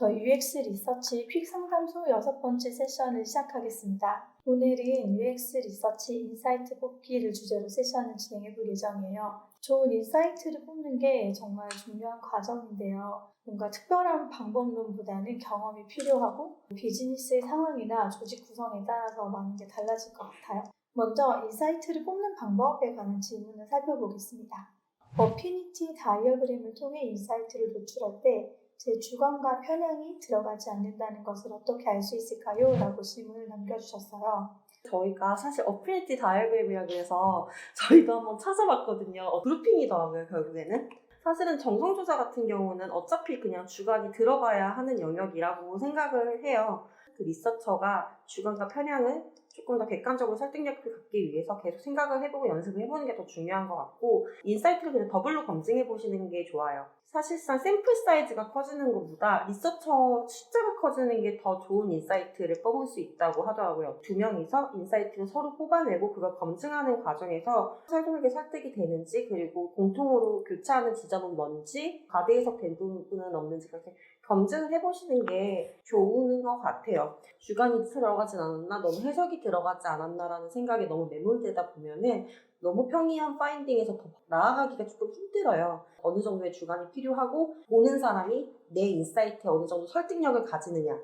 저희 UX 리서치 퀵 상담소 6번째 세션을 시작하겠습니다. 오늘은 UX 리서치 인사이트 뽑기를 주제로 세션을 진행해 볼 예정이에요. 좋은 인사이트를 뽑는 게 정말 중요한 과정인데요. 뭔가 특별한 방법론보다는 경험이 필요하고 비즈니스의 상황이나 조직 구성에 따라서 많은 게 달라질 것 같아요. 먼저 인사이트를 뽑는 방법에 관한 질문을 살펴보겠습니다. 어피니티 다이어그램을 통해 인사이트를 도출할 때 제 주관과 편향이 들어가지 않는다는 것을 어떻게 알 수 있을까요? 라고 질문을 남겨주셨어요. 저희가 사실 어피니티 다이어그램이라고 해서 저희도 한번 찾아봤거든요. 그룹핑이더라고요, 결국에는. 사실은 정성조사 같은 경우는 어차피 그냥 주관이 들어가야 하는 영역이라고 생각을 해요. 그 리서처가 주관과 편향을 조금 더 객관적으로 설득력을 갖기 위해서 계속 생각을 해보고 연습을 해보는 게 더 중요한 것 같고, 인사이트를 그냥 더블로 검증해 보시는 게 좋아요. 사실상 샘플 사이즈가 커지는 것보다 리서처 숫자가 커지는 게 더 좋은 인사이트를 뽑을 수 있다고 하더라고요. 2명이서 인사이트를 서로 뽑아내고 그걸 검증하는 과정에서 설득력이 설득이 되는지, 그리고 공통으로 교차하는 지점은 뭔지, 과대 해석된 부분은 없는지 그렇게 검증을 해보시는 게 좋은 것 같아요. 주관이 들어가진 않았나, 너무 해석이 들어가지 않았나라는 생각에 너무 매몰되다 보면은 너무 평이한 파인딩에서 더 나아가기가 조금 힘들어요. 어느 정도의 주관이 필요하고, 보는 사람이 내 인사이트에 어느 정도 설득력을 가지느냐.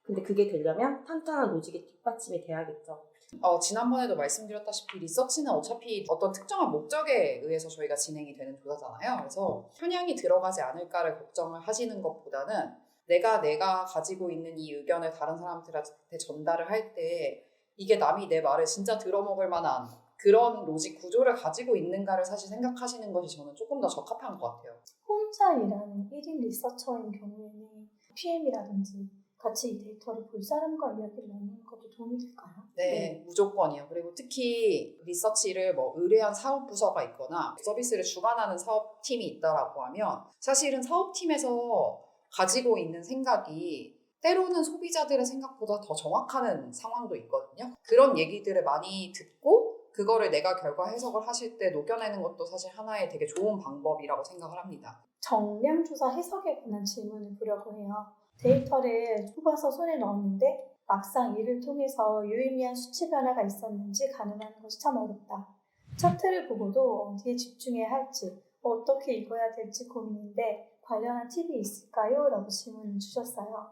근데 그게 되려면 탄탄한 로직이 뒷받침이 돼야겠죠. 지난번에도 말씀드렸다시피 리서치는 어차피 어떤 특정한 목적에 의해서 저희가 진행이 되는 조사잖아요. 그래서 편향이 들어가지 않을까를 걱정을 하시는 것보다는 내가 가지고 있는 이 의견을 다른 사람들한테 전달을 할 때 이게 남이 내 말을 진짜 들어먹을 만한 그런 로직 구조를 가지고 있는가를 사실 생각하시는 것이 저는 조금 더 적합한 것 같아요. 혼자 일하는 1인 리서처인 경우에는 PM이라든지 같이 이 데이터를 볼 사람과 이야기를 나누는 것도 도움이 될까요? 네, 무조건이요. 그리고 특히 리서치를 의뢰한 사업 부서가 있거나 서비스를 주관하는 사업팀이 있다라고 하면 사실은 사업팀에서 가지고 있는 생각이 때로는 소비자들의 생각보다 더 정확한 상황도 있거든요. 그런 얘기들을 많이 듣고 그거를 내가 결과 해석을 하실 때 녹여내는 것도 사실 하나의 되게 좋은 방법이라고 생각을 합니다. 정량조사 해석에 관한 질문을 보려고 해요. 데이터를 뽑아서 손에 넣었는데 막상 이를 통해서 유의미한 수치 변화가 있었는지 가늠하는 것이 참 어렵다. 차트를 보고도 어디에 집중해야 할지, 어떻게 읽어야 될지 고민인데 관련한 팁이 있을까요? 라고 질문을 주셨어요.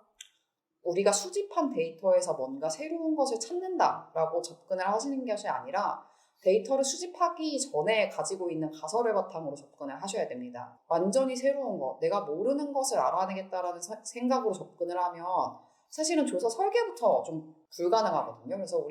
우리가 수집한 데이터에서 뭔가 새로운 것을 찾는다라고 접근을 하시는 것이 아니라 데이터를 수집하기 전에 가지고 있는 가설을 바탕으로 접근을 하셔야 됩니다. 완전히 새로운 것, 내가 모르는 것을 알아내겠다라는 생각으로 접근을 하면 사실은 조사 설계부터 좀 불가능하거든요. 그래서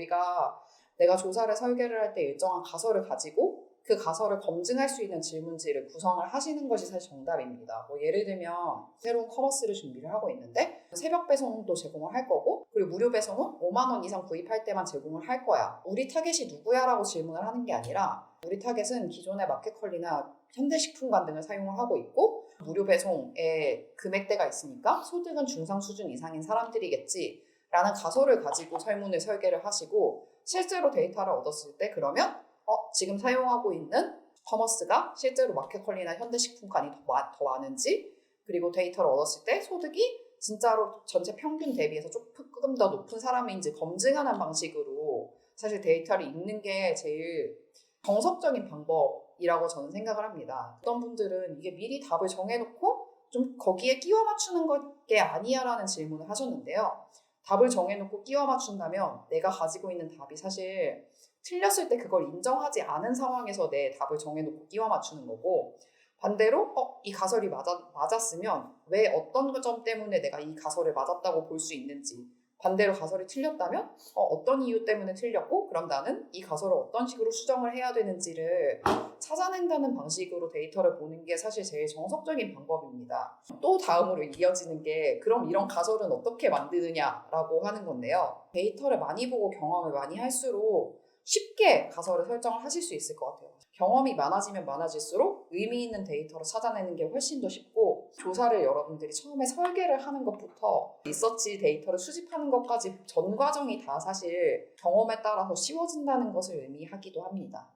내가 조사를 설계를 할 때 일정한 가설을 가지고 그 가설을 검증할 수 있는 질문지를 구성을 하시는 것이 사실 정답입니다. 예를 들면 새로운 커머스를 준비를 하고 있는데 새벽 배송도 제공을 할 거고, 그리고 무료 배송은 5만 원 이상 구입할 때만 제공을 할 거야. 우리 타겟이 누구야? 라고 질문을 하는 게 아니라 우리 타겟은 기존의 마켓컬리나 현대식품관 등을 사용을 하고 있고 무료 배송에 금액대가 있으니까 소득은 중상 수준 이상인 사람들이겠지 라는 가설을 가지고 설계를 하시고, 실제로 데이터를 얻었을 때 그러면 지금 사용하고 있는 커머스가 실제로 마켓컬리나 현대식품관이 더 많은지, 그리고 데이터를 얻었을 때 소득이 진짜로 전체 평균 대비해서 조금 더 높은 사람인지 검증하는 방식으로 사실 데이터를 읽는 게 제일 정석적인 방법이라고 저는 생각을 합니다. 어떤 분들은 이게 미리 답을 정해놓고 좀 거기에 끼워 맞추는 게 아니야 라는 질문을 하셨는데요. 답을 정해놓고 끼워 맞춘다면 내가 가지고 있는 답이 사실 틀렸을 때 그걸 인정하지 않은 상황에서 내 답을 정해놓고 끼워 맞추는 거고, 반대로 이 가설이 맞았으면 왜 어떤 점 때문에 내가 이 가설을 맞았다고 볼 수 있는지, 반대로 가설이 틀렸다면 어떤 이유 때문에 틀렸고 그럼 나는 이 가설을 어떤 식으로 수정을 해야 되는지를 찾아낸다는 방식으로 데이터를 보는 게 사실 제일 정석적인 방법입니다. 또 다음으로 이어지는 게 그럼 이런 가설은 어떻게 만드느냐라고 하는 건데요. 데이터를 많이 보고 경험을 많이 할수록 쉽게 가설을 설정을 하실 수 있을 것 같아요. 경험이 많아지면 많아질수록 의미 있는 데이터를 찾아내는 게 훨씬 더 쉽고, 조사를 여러분들이 처음에 설계를 하는 것부터 리서치 데이터를 수집하는 것까지 전 과정이 다 사실 경험에 따라서 쉬워진다는 것을 의미하기도 합니다.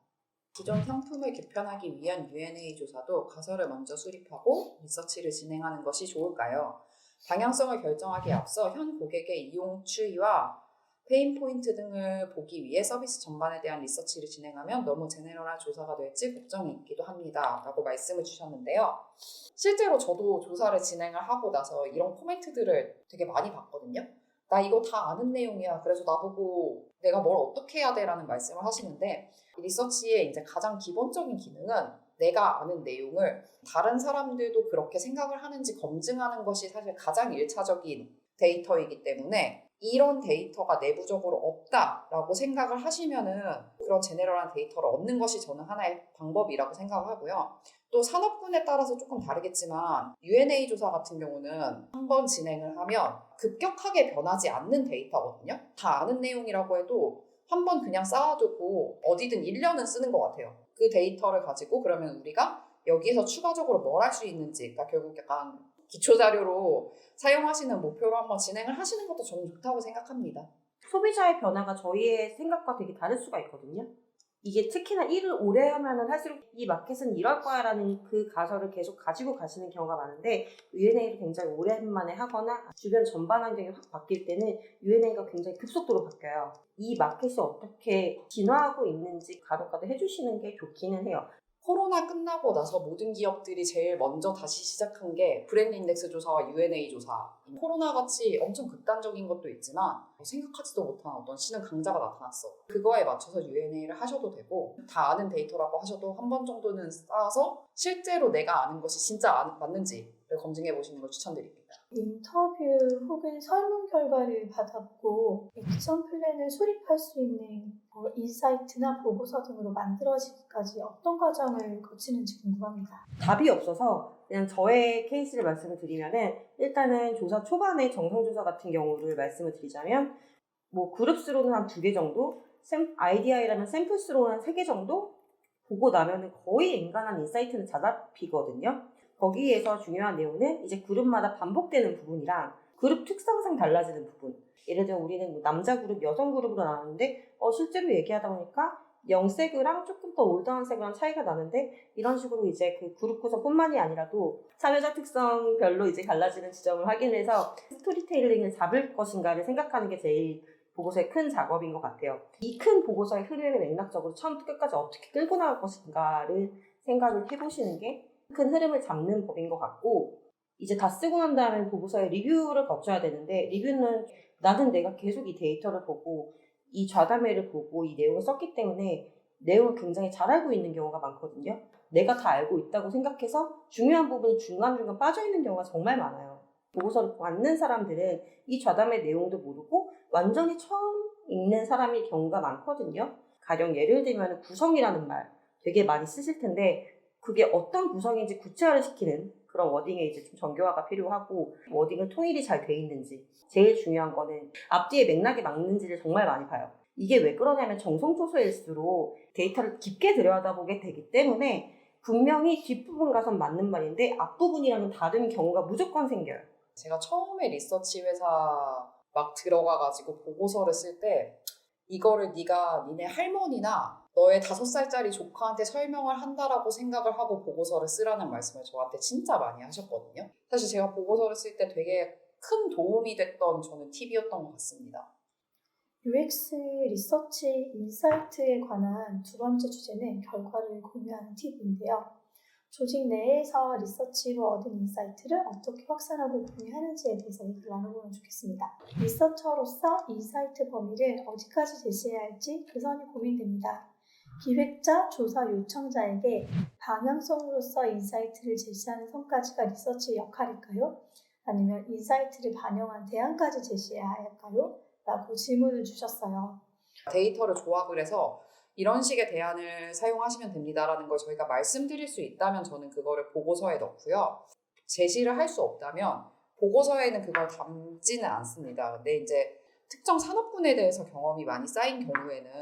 기존 상품을 개편하기 위한 U&A 조사도 가설을 먼저 수립하고 리서치를 진행하는 것이 좋을까요? 방향성을 결정하기에 앞서 현 고객의 이용 추이와 페인 포인트 등을 보기 위해 서비스 전반에 대한 리서치를 진행하면 너무 제네럴한 조사가 될지 걱정이 있기도 합니다. 라고 말씀을 주셨는데요. 실제로 저도 조사를 진행을 하고 나서 이런 코멘트들을 되게 많이 봤거든요. 나 이거 다 아는 내용이야. 그래서 나보고 내가 뭘 어떻게 해야 돼? 라는 말씀을 하시는데 리서치의 이제 가장 기본적인 기능은 내가 아는 내용을 다른 사람들도 그렇게 생각을 하는지 검증하는 것이 사실 가장 일차적인 데이터이기 때문에 이런 데이터가 내부적으로 없다라고 생각을 하시면은 그런 제네럴한 데이터를 얻는 것이 저는 하나의 방법이라고 생각을 하고요. 또 산업군에 따라서 조금 다르겠지만 UNA 조사 같은 경우는 한번 진행을 하면 급격하게 변하지 않는 데이터거든요. 다 아는 내용이라고 해도 한번 그냥 쌓아두고 어디든 1년은 쓰는 것 같아요. 그 데이터를 가지고 그러면 우리가 여기에서 추가적으로 뭘 할 수 있는지, 그러니까 결국 약간 기초자료로 사용하시는 목표로 한번 진행을 하시는 것도 저는 좋다고 생각합니다. 소비자의 변화가 저희의 생각과 되게 다를 수가 있거든요. 이게 특히나 일을 오래 하면은 할수록 이 마켓은 이럴 거야 라는 그 가설을 계속 가지고 가시는 경우가 많은데 UNA를 굉장히 오랜만에 하거나 주변 전반 환경이 확 바뀔 때는 UNA가 굉장히 급속도로 바뀌어요. 이 마켓이 어떻게 진화하고 있는지 가독가도 해주시는 게 좋기는 해요. 코로나 끝나고 나서 모든 기업들이 제일 먼저 다시 시작한 게 브랜드 인덱스 조사와 UNA 조사. 코로나 같이 엄청 극단적인 것도 있지만 생각하지도 못한 어떤 신흥 강자가 나타났어. 그거에 맞춰서 UNA를 하셔도 되고 다 아는 데이터라고 하셔도 한 번 정도는 쌓아서 실제로 내가 아는 것이 진짜 맞는지를 검증해 보시는 걸 추천드립니다. 인터뷰 혹은 설문 결과를 받아보고 액션 플랜을 수립할 수 있는 인사이트나 보고서 등으로 만들어지기까지 어떤 과정을 거치는지 궁금합니다. 답이 없어서 그냥 저의 케이스를 말씀을 드리면은 일단은 조사 초반에 정성조사 같은 경우를 말씀을 드리자면 뭐 그룹수로는 한 2개 정도, IDI라면 샘플수로는 한 3개 정도 보고 나면은 거의 엔간한 인사이트는 다 잡히거든요. 거기에서 중요한 내용은 이제 그룹마다 반복되는 부분이랑 그룹 특성상 달라지는 부분. 예를 들어 우리는 뭐 남자 그룹, 여성 그룹으로 나누는데 실제로 얘기하다 보니까 영세그랑 조금 더 올드한 세그랑 차이가 나는데 이런 식으로 이제 그 그룹 구성뿐만이 아니라도 참여자 특성별로 이제 갈라지는 지점을 확인해서 스토리텔링을 잡을 것인가를 생각하는 게 제일 보고서의 큰 작업인 것 같아요. 이 큰 보고서의 흐름을 맥락적으로 처음부터 끝까지 어떻게 끌고 나갈 것인가를 생각을 해보시는 게 큰 흐름을 잡는 법인 것 같고 이제 다 쓰고 난 다음에 보고서의 리뷰를 거쳐야 되는데 리뷰는 나는 내가 계속 이 데이터를 보고 이 좌담회를 보고 이 내용을 썼기 때문에 내용을 굉장히 잘 알고 있는 경우가 많거든요. 내가 다 알고 있다고 생각해서 중요한 부분이 중간중간 빠져있는 경우가 정말 많아요. 보고서를 받는 사람들은 이 좌담회 내용도 모르고 완전히 처음 읽는 사람일 경우가 많거든요. 가령 예를 들면 구성이라는 말 되게 많이 쓰실 텐데 그게 어떤 구성인지 구체화를 시키는 그런 워딩에 이제 좀 정교화가 필요하고 워딩은 통일이 잘 돼 있는지 제일 중요한 거는 앞뒤에 맥락이 맞는지를 정말 많이 봐요. 이게 왜 그러냐면 정성조서일수록 데이터를 깊게 들여다보게 되기 때문에 분명히 뒷부분 가선 맞는 말인데 앞부분이랑은 다른 경우가 무조건 생겨요. 제가 처음에 리서치 회사 막 들어가가지고 보고서를 쓸 때 이거를 네가 니네 할머니나 너의 5살짜리 조카한테 설명을 한다라고 생각을 하고 보고서를 쓰라는 말씀을 저한테 진짜 많이 하셨거든요. 사실 제가 보고서를 쓸 때 되게 큰 도움이 됐던 저는 팁이었던 것 같습니다. UX 리서치 인사이트에 관한 두 번째 주제는 결과를 공유하는 팁인데요. 조직 내에서 리서치로 얻은 인사이트를 어떻게 확산하고 공유하는지에 대해서 얘기를 나눠보면 좋겠습니다. 리서처로서 인사이트 범위를 어디까지 제시해야 할지 그 선이 고민됩니다. 기획자, 조사 요청자에게 방향성으로서 인사이트를 제시하는 선까지가 리서치의 역할일까요? 아니면 인사이트를 반영한 대안까지 제시해야 할까요? 라고 질문을 주셨어요. 데이터를 조합을 해서 이런 식의 대안을 사용하시면 됩니다라는 걸 저희가 말씀드릴 수 있다면 저는 그거를 보고서에 넣고요. 제시를 할 수 없다면 보고서에는 그걸 담지는 않습니다. 근데 이제 특정 산업군에 대해서 경험이 많이 쌓인 경우에는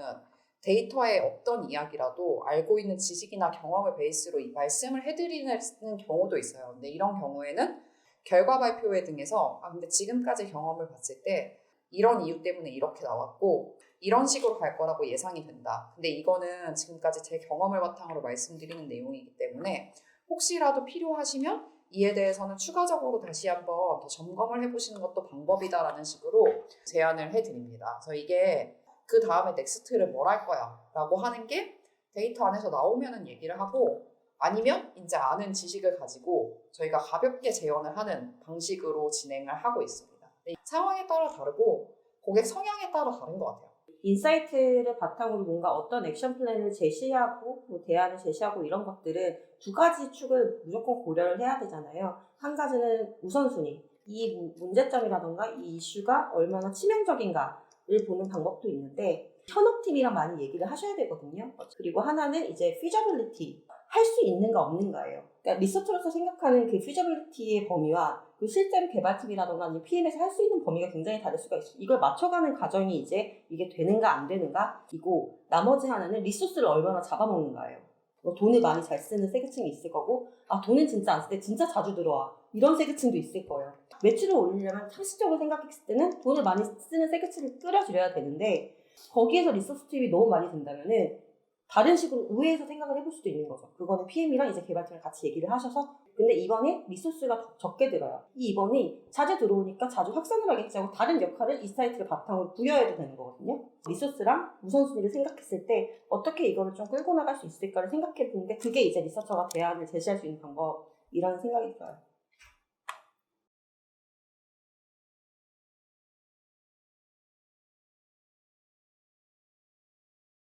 데이터의 어떤 이야기라도 알고 있는 지식이나 경험을 베이스로 말씀을 해드리는 경우도 있어요. 근데 이런 경우에는 결과 발표회 등에서 근데 지금까지 경험을 봤을 때 이런 이유 때문에 이렇게 나왔고 이런 식으로 갈 거라고 예상이 된다. 근데 이거는 지금까지 제 경험을 바탕으로 말씀드리는 내용이기 때문에 혹시라도 필요하시면 이에 대해서는 추가적으로 다시 한번 더 점검을 해보시는 것도 방법이다라는 식으로 제안을 해드립니다. 그래서 이게 그 다음에 넥스트를 뭘 할 거야 라고 하는 게 데이터 안에서 나오면은 얘기를 하고, 아니면 이제 아는 지식을 가지고 저희가 가볍게 재현을 하는 방식으로 진행을 하고 있습니다. 상황에 따라 다르고 고객 성향에 따라 다른 것 같아요. 인사이트를 바탕으로 뭔가 어떤 액션 플랜을 제시하고 뭐 대안을 제시하고 이런 것들은 두 가지 축을 무조건 고려를 해야 되잖아요. 한 가지는 우선순위, 이 문제점이라던가 이 이슈가 얼마나 치명적인가를 보는 방법도 있는데 현업팀이랑 많이 얘기를 하셔야 되거든요. 그리고 하나는 이제 feasibility, 할 수 있는가 없는가예요. 그러니까 리서처로서 생각하는 그 feasibility의 범위와 그 실제로 개발팀이라던가 아니면 PM에서 할 수 있는 범위가 굉장히 다를 수가 있어요. 이걸 맞춰가는 과정이 이제 이게 되는가 안 되는가 이고, 나머지 하나는 리소스를 얼마나 잡아먹는가예요. 뭐 돈을 많이 잘 쓰는 세계층이 있을 거고, 아 돈은 진짜 안 쓸 때 진짜 자주 들어와 이런 세계층도 있을 거예요. 매출을 올리려면 상식적으로 생각했을 때는 돈을 많이 쓰는 세계층을 끌어들여야 되는데, 거기에서 리소스 투입이 너무 많이 된다면은 다른 식으로 우회해서 생각을 해볼 수도 있는 거죠. 그거는 PM이랑 이제 개발팀이랑 같이 얘기를 하셔서, 근데 이번에 리소스가 더 적게 들어요. 이 이번이 자주 들어오니까 자주 확산을 하겠지 하고 다른 역할을 이 사이트를 바탕으로 부여해도 되는 거거든요. 리소스랑 우선순위를 생각했을 때 어떻게 이거를 좀 끌고 나갈 수 있을까를 생각해 보는데, 그게 이제 리서처가 대안을 제시할 수 있는 방법이라는 생각이 들어요.